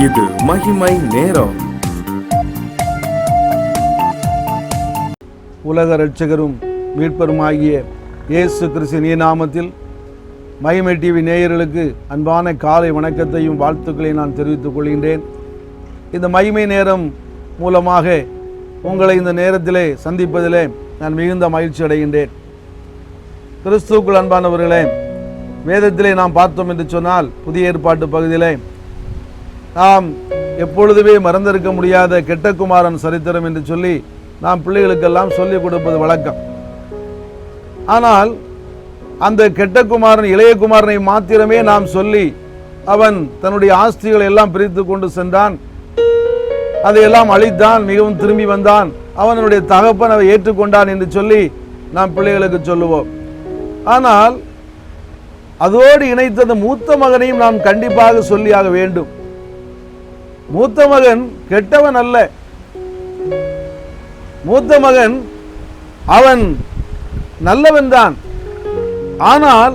இது மகிமை நேரம். உலக இரட்சகரும் மீட்பருமாகிய இயேசு கிறிஸ்துவின் நாமத்தில் மகிமை டிவி நேயர்களுக்கு அன்பான காலை வணக்கத்தையும் வாழ்த்துக்களையும் நான் தெரிவித்துக் கொள்கின்றேன். இந்த மகிமை நேரம் மூலமாக உங்களை இந்த நேரத்திலே சந்திப்பதிலே நான் மிகுந்த மகிழ்ச்சி அடைகின்றேன். கிறிஸ்துவுக்குள் அன்பானவர்களே, வேதத்திலே நாம் பார்த்தோம் என்று சொன்னால் புதிய ஏற்பாட்டு பகுதியிலே நாம் எப்பொழுதுமே மறந்திருக்க முடியாத கெட்ட குமாரன் சரித்திரம் என்று சொல்லி நாம் பிள்ளைகளுக்கெல்லாம் சொல்லிக் கொடுப்பது வழக்கம். ஆனால் அந்த கெட்ட குமாரன் இளைய குமாரனை மாத்திரமே நாம் சொல்லி அவன் தன்னுடைய ஆஸ்திகளை எல்லாம் பிரித்து கொண்டு சென்றான், அதையெல்லாம் அழித்தான், மிகவும் திரும்பி வந்தான், அவனுடைய தகப்பன் அதை ஏற்றுக்கொண்டான் என்று சொல்லி நாம் பிள்ளைகளுக்கு சொல்லுவோம். ஆனால் அதோடு இணைத்த மூத்த மகனையும் நாம் கண்டிப்பாக சொல்லியாக வேண்டும். மூத்த மகன் கெட்டவன் அல்ல. மூத்த மகன் அவன் நல்லவன் தான். ஆனால்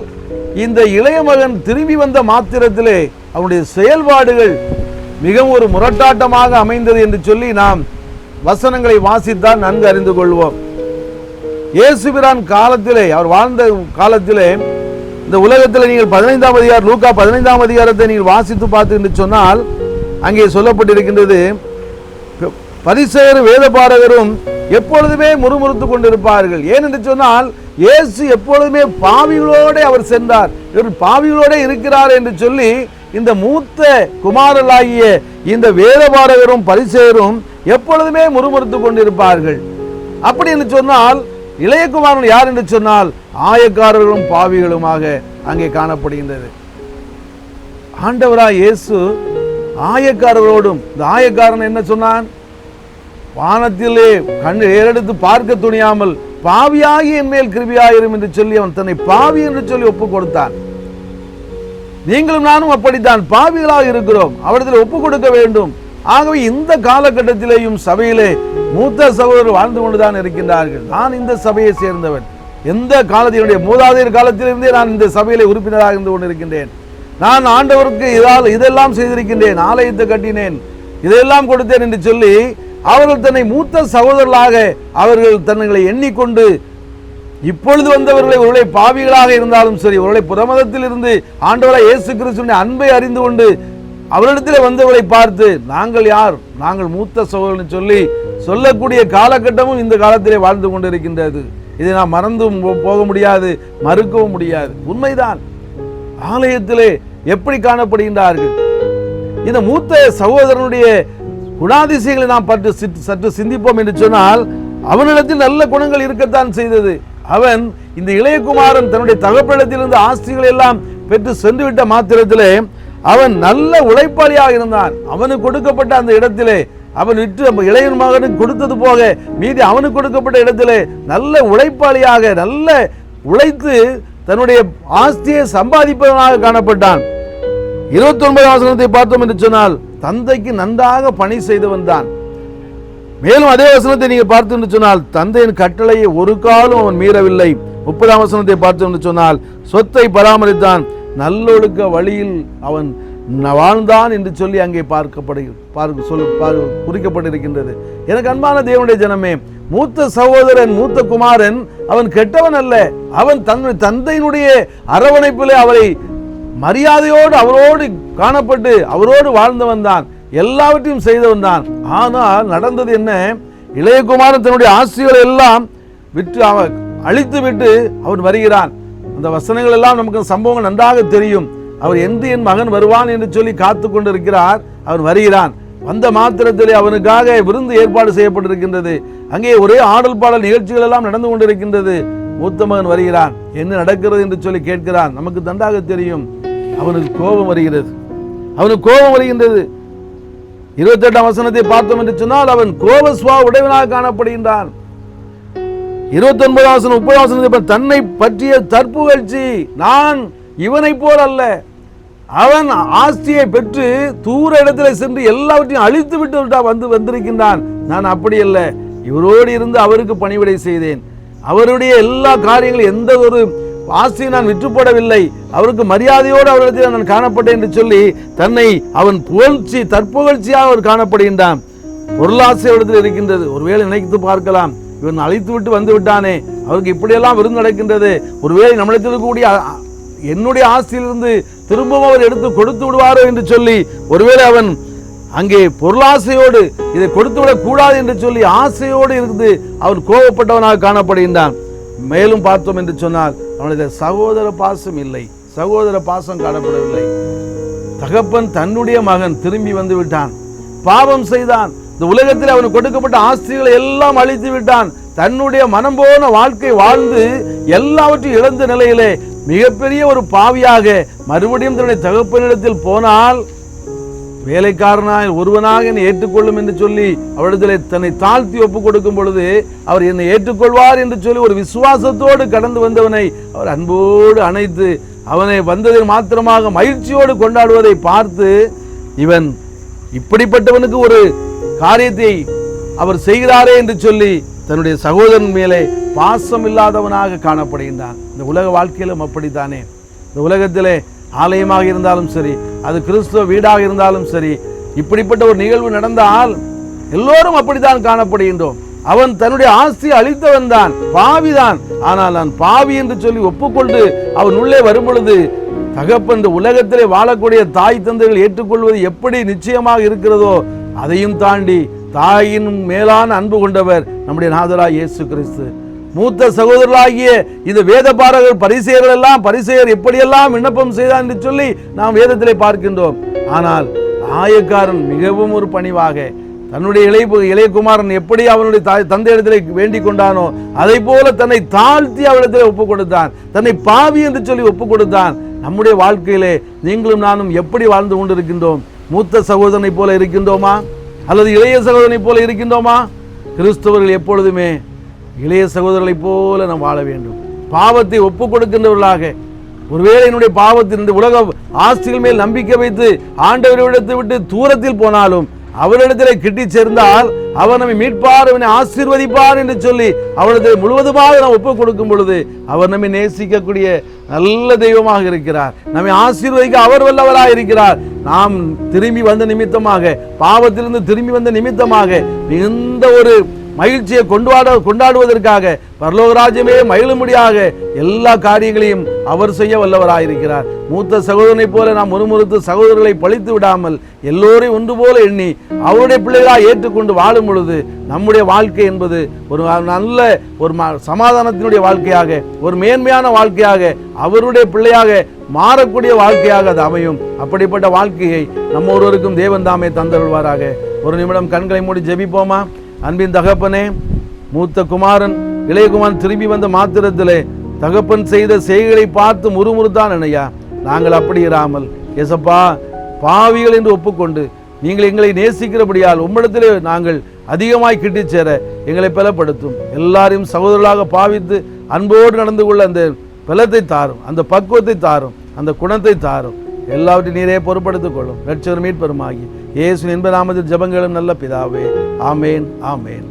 இந்த இளைய மகன் திரும்பி வந்த மாத்திரத்திலே அவனுடைய செயல்பாடுகள் மிகவும் ஒரு முரட்டாட்டமாக அமைந்தது என்று சொல்லி நாம் வசனங்களை வாசித்தால் நன்கு அறிந்து கொள்வோம். இயேசுபிரான் காலத்திலே, அவர் வாழ்ந்த காலத்திலே, இந்த உலகத்தில் நீங்கள் 15ஆம் அதிகாரம், லூக்கா 15ஆம் அதிகாரத்தை நீங்கள் வாசித்து பார்த்து என்று சொன்னால் அங்கே சொல்லப்பட்டிருக்கின்றது, பரிசேயரும் வேதபாரகரும் எப்பொழுதுமே முறுமுறுத்து கொண்டிருப்பார்கள். ஏனென்று சொன்னால் இயேசு எப்பொழுதுமே பாவிகளோடு அவர் சென்றார், இவர் பாவிகளோடு இருக்கிறார் என்று சொல்லி இந்த மூத்த குமாரலாகிய இந்த வேதபாரகரும் பரிசேயரும் எப்பொழுதுமே முறுமுறுத்து கொண்டிருப்பார்கள். அப்படி என்று சொன்னால் இளைய குமாரன் யார் என்று சொன்னால் ஆயக்காரர்களும் பாவிகளுமாக அங்கே காணப்படுகின்றது. ஆண்டவராய் இயேசு ஆயக்காரர்களோடும், இந்த ஆயக்காரன் என்ன சொன்னான்? வானத்திலே கண்ணு ஏறெடுத்து பார்க்க துணியாமல் பாவியாகி என் மேல் கிருபையாயிரும் என்று சொல்லி அவன் தன்னை பாவி என்று சொல்லி ஒப்புக் கொடுத்தான். நீங்களும் நானும் அப்படித்தான் பாவிகளாக இருக்கிறோம், அவரிடத்தில் ஒப்புக் கொடுக்க வேண்டும். ஆகவே இந்த காலகட்டத்திலேயும் சபையிலே மூத்த சகோதரர் வாழ்ந்து கொண்டுதான் இருக்கின்றார்கள். நான் இந்த சபையை சேர்ந்தவன், எந்த காலத்தினுடைய மூதாதையர் காலத்திலிருந்தே நான் இந்த சபையிலே உறுப்பினராக இருந்து கொண்டிருக்கின்றேன். நான் ஆண்டவருக்கு இதெல்லாம் செய்திருக்கின்றேன், ஆலயத்தை கட்டினேன், இதெல்லாம் கொடுத்தேன் என்று சொல்லி அவர்கள் தன்னை மூத்த சகோதரர்களாக அவர்கள் தன்னை எண்ணிக்கொண்டு இப்பொழுது வந்தவர்களை ஒருவேளை பாவிகளாக இருந்தாலும் சரி, ஒருவேளை புறமதத்தில் இருந்து ஆண்டவராய் இயேசு கிறிஸ்துவின் அன்பை அறிந்து கொண்டு அவரிடத்தில் வந்தவர்களை பார்த்து நாங்கள் யார், நாங்கள் மூத்த சகோதரன் சொல்லி சொல்லக்கூடிய காலகட்டமும் இந்த காலத்திலே வாழ்ந்து கொண்டிருக்கின்றது. இதை நாம் மறந்தும் போக முடியாது, மறுக்கவும் முடியாது. உண்மைதான். ஆலயத்திலே எப்படி காணப்படுகின்றார்கள்? இந்த மூத்த சகோதரனுடைய குணாதிசயங்களை நாம் சற்று சிந்திப்போம் என்று சொன்னால் அவனிடத்தில் நல்ல குணங்கள் இருக்கத்தான் செய்தது. அவன் இந்த இளையகுமாரன் தன்னுடைய தகப்பனிடத்திலிருந்து ஆஸ்திகளை எல்லாம் பெற்று சென்று விட்ட மாத்திரத்திலே அவன் நல்ல உழைப்பாளியாக இருந்தான். அவனுக்கு கொடுக்கப்பட்ட அந்த இடத்திலே அவன் விற்று இளைய மகனுக்கு கொடுத்தது போக மீதி அவனுக்கு கொடுக்கப்பட்ட இடத்திலே நல்ல உழைப்பாளியாக நல்ல உழைத்து தன்னுடைய ஆஸ்தியை சம்பாதிப்பவனாக காணப்பட்டான். 29ஆம் வசனத்தை பார்த்தோம் என்று சொன்னால் தந்தைக்கு நன்றாக பணி செய்தவன் தான். மேலும் அதே வசனத்தை நீங்க பார்த்தோம் என்று சொன்னால் தந்தையின் கட்டளையை ஒரு காலம் அவன் மீறவில்லை. 30ஆம் வசனத்தை பார்த்தோம் என்று சொன்னால் சொத்தை பராமரித்தான், நல்லொழுக்க வழியில் அவன் வாழ்ந்தான் என்று சொல்லி அங்கே குறிக்கப்பட்டிருக்கின்றது. எனக்கு அன்பான தேவனுடைய ஜனமே, மூத்த சகோதரன் மூத்த குமாரன் அவன் கெட்டவன் அல்ல. அவன் தந்தையினுடைய அரவணைப்பிலே அவரை மரியாதையோடு அவரோடு காணப்பட்டு அவரோடு வாழ்ந்தவன் தான், எல்லாவற்றையும் செய்தவன் தான். ஆனால் நடந்தது என்ன? இளையகுமாரன் தன்னுடைய ஆஸ்திகளை எல்லாம் விற்று அவன் அழித்து விட்டு அவன் வருகிறான். அந்த வசனங்கள் எல்லாம் நமக்கு சம்பவங்கள் நன்றாக தெரியும். அவர் எந்த என் மகன் வருவான் என்று சொல்லி காத்து கொண்டிருக்கிறார். அவன் வருகிறான். வந்த மாத்திரத்திலே அவனுக்காக விருந்து ஏற்பாடு செய்யப்பட்டிருக்கின்றது. அங்கே ஒரே ஆடல் பாடல் நிகழ்ச்சிகள் எல்லாம் நடந்து கொண்டிருக்கின்றது. மூத்த மகன் வருகிறான். என்ன நடக்கிறது என்று சொல்லி கேட்கிறான். நமக்கு நன்றாக தெரியும். அவனுக்கு கோபம் வருகிறது. 28ஆம் வசனத்தை பார்த்தோம் என்று சொன்னால் அவன் கோப சுபாவ உடையவனாக காணப்படுகின்றான். 29ஆம் வசனம் 30ஆம் வசனத்தை தன்னை பற்றிய தற்புகழ்ச்சி, நான் இவனை போல் அல்ல, அவன் ஆஸ்தியை பெற்று தூர இடத்துல சென்று எல்லாவற்றையும் அழித்து விட்டு வந்திருக்கின்றான். நான் அப்படி அல்ல, இவரோடு இருந்து அவருக்கு பணிவிடை செய்தேன், அவருடைய எல்லா காரியங்களும் எந்த ஒரு ஆஸ்தியை நான் விற்று போடவில்லை, அவருக்கு மரியாதையோடு அவரிடத்தில் நான் காணப்பட்டேன் என்று சொல்லி தன்னை அவன் தற்புகழ்ச்சியாக அவர் காணப்படுகின்றான். பொருளாசை இடத்தில் இருக்கின்றது. ஒருவேளை நினைத்து பார்க்கலாம், இவன் அழைத்து விட்டு வந்து விட்டானே, அவருக்கு இப்படியெல்லாம் விருந்து நடக்கின்றது, ஒருவேளை நம்மிடத்தில் கூடிய என்னுடைய ஆஸ்தியிலிருந்து திரும்பவும் அவர் எடுத்து கொடுத்து விடுவாரோ என்று சொல்லி ஒருவேளை அவன் அங்கே பொருளாசையோடு இதை கொடுத்து விடக் கூடாது என்று சொல்லி ஆசையோடு இருந்து அவன் கோபப்பட்டவனாக காணப்படுகின்றான். மேலும் பார்த்தோம் என்று சொன்னால் அவனுடைய சகோதர பாசம் இல்லை, சகோதர பாசம் காணப்படவில்லை. தகப்பன் தன்னுடைய மகன் திரும்பி வந்து விட்டான், பாவம் செய்தான், இந்த உலகத்தில் அவனுக்கு கொடுக்கப்பட்ட ஆஸ்திகளை எல்லாம் அழித்து விட்டான், தன்னுடைய மனம் போன வாழ்க்கை வாழ்ந்து எல்லாவற்றையும் இழந்த நிலையிலே மிகப்பெரிய ஒரு பாவியாக மறுபடியும் தன்னுடைய தகப்பனிடத்தில் போனால் வேலைக்காரனாய் ஒருவனாக என்னை ஏற்றுக்கொள்ளும் என்று சொல்லி அவரிடத்தில் தன்னை தாழ்த்தி ஒப்புக் கொடுக்கும் பொழுது அவர் என்னை ஏற்றுக்கொள்வார் என்று சொல்லி ஒரு விசுவாசத்தோடு கடந்து வந்தவனை அவர் அன்போடு அணைத்து அவனை வந்ததில் மாத்திரமாக மகிழ்ச்சியோடு கொண்டாடுவதை பார்த்து இவன் இப்படிப்பட்டவனுக்கு ஒரு காரியத்தை அவர் செய்கிறாரே என்று சொல்லி தன்னுடைய சகோதரன் மேலே பாசம் இல்லாதவனாக காணப்படுகின்றான். இந்த உலக வாழ்க்கையிலும் அப்படித்தானே. இந்த உலகத்திலே ஆலயமாக இருந்தாலும் சரி, அது கிறிஸ்துவ வீடாக இருந்தாலும் சரி, இப்படிப்பட்ட ஒரு நிகழ்வு நடந்தால் எல்லோரும் அப்படித்தான் காணப்படுகின்றோம். அவன் தன்னுடைய ஆஸ்தியை அழித்தவன் தான், பாவிதான். ஆனால் நான் பாவி என்று சொல்லி ஒப்புக்கொண்டு அவன் உள்ளே வரும் பொழுது தகப்பன் இந்த உலகத்திலே வாழக்கூடிய தாய் தந்தைகள் ஏற்றுக்கொள்வது எப்படி நிச்சயமாக இருக்கிறதோ அதையும் தாண்டி தாயின் மேலான அன்பு கொண்டவர் நம்முடைய நாதராய் இயேசு கிறிஸ்து. மூத்த சகோதரர்களாகிய இந்த வேத பாரகர் பரிசேயர்கள் எல்லாம் பரிசேயர் எப்படியெல்லாம் விண்ணப்பம் செய்தான் என்று சொல்லி நாம் வேதத்திலே பார்க்கின்றோம். ஆனால் ஆயக்காரன் மிகவும் ஒரு பணிவாக தன்னுடைய இளையகுமாரன் எப்படி அவனுடைய தந்தையிடத்திலே வேண்டிக் கொண்டானோ அதை போல தன்னை தாழ்த்தி அவரிடத்திலே ஒப்புக் கொடுத்தான், தன்னை பாவி என்று சொல்லி ஒப்புக் கொடுத்தான். நம்முடைய வாழ்க்கையிலே நீங்களும் நானும் எப்படி வாழ்ந்து கொண்டிருக்கின்றோம்? மூத்த சகோதரனை போல இருக்கின்றோமா அல்லது இளைய சகோதரனை போல இருக்கின்றோமா? கிறிஸ்தவர்கள் எப்பொழுதுமே இளைய சகோதரர்களைப் போல நாம் வாழ வேண்டும். பாவத்தை ஒப்புக் கொடுக்கின்றவர்களாக, ஒருவேளை என்னுடைய பாவத்தின் உலக ஆஸ்திகள் மேல் நம்பிக்கை வைத்து ஆண்டவரிடத்தை விட்டு தூரத்தில் போனாலும் அவரிடத்தில் கிட்டி சேர்ந்தால் அவர் நம்மை மீட்பார், அவனை ஆசீர்வதிப்பார் என்று சொல்லி அவரிடத்தில் முழுவதுமாக நாம் ஒப்புக் கொடுக்கும் பொழுது அவர் நம்மை நேசிக்கக்கூடிய நல்ல தெய்வமாக இருக்கிறார், நம்மை ஆசீர்வதிக்க அவர் வல்லவராக இருக்கிறார். நாம் திரும்பி வந்த நிமித்தமாக, பாவத்திலிருந்து திரும்பி வந்த நிமித்தமாக மிகுந்த ஒரு மகிழ்ச்சியை கொண்டாடுவதற்காக பரலோக ராஜ்யமே மகிழும்படியாக எல்லா காரியங்களையும் அவர் செய்ய வல்லவராயிருக்கிறார். மூத்த சகோதரனை போல நாம் முறுமுறுத்து சகோதரர்களை பழித்து விடாமல் எல்லோரையும் ஒன்று போல எண்ணி அவருடைய பிள்ளைகளாக ஏற்றுக்கொண்டு வாழும் பொழுது நம்முடைய வாழ்க்கை என்பது ஒரு நல்ல ஒரு சமாதானத்தினுடைய வாழ்க்கையாக, ஒரு மேன்மையான வாழ்க்கையாக, அவருடைய பிள்ளையாக மாறக்கூடிய வாழ்க்கையாக அது அமையும். அப்படிப்பட்ட வாழ்க்கையை நம்ம ஒருவருக்கும் தேவன் தாமே தந்தருள்வாராக. ஒரு நிமிடம் கண்களை மூடி ஜெபிப்போமா? அன்பின் தகப்பனே, மூத்த குமாரன் இளையகுமாரன் திரும்பி வந்த மாத்திரத்திலே தகப்பன் செய்த செய்கைகளை பார்த்து முறுமுறுத்தான் ஐயா. நாங்கள் அப்படி இராமல் ஏசப்பா பாவிகள் என்று ஒப்புக்கொண்டு நீங்கள் எங்களை நேசிக்கிறபடியால் உம்மிடத்திலே நாங்கள் அதிகமாய் கிட்டி சேர எங்களை பலப்படுத்தும். எல்லாரையும் சகோதரர்களாக பாவித்து அன்போடு நடந்து கொள்ள அந்த பலத்தை தாரும், அந்த பக்குவத்தை தாரும், அந்த குணத்தை தாரும். எல்லாவற்றையும் நீரே பொறுப்படுத்திக் கொள்ளும். இரட்சகர் மீட்பெருமாகி இயேசு என்ப நாமத்தில் ஜெபங்களும் நல்ல பிதாவே. ஆமேன், ஆமேன்.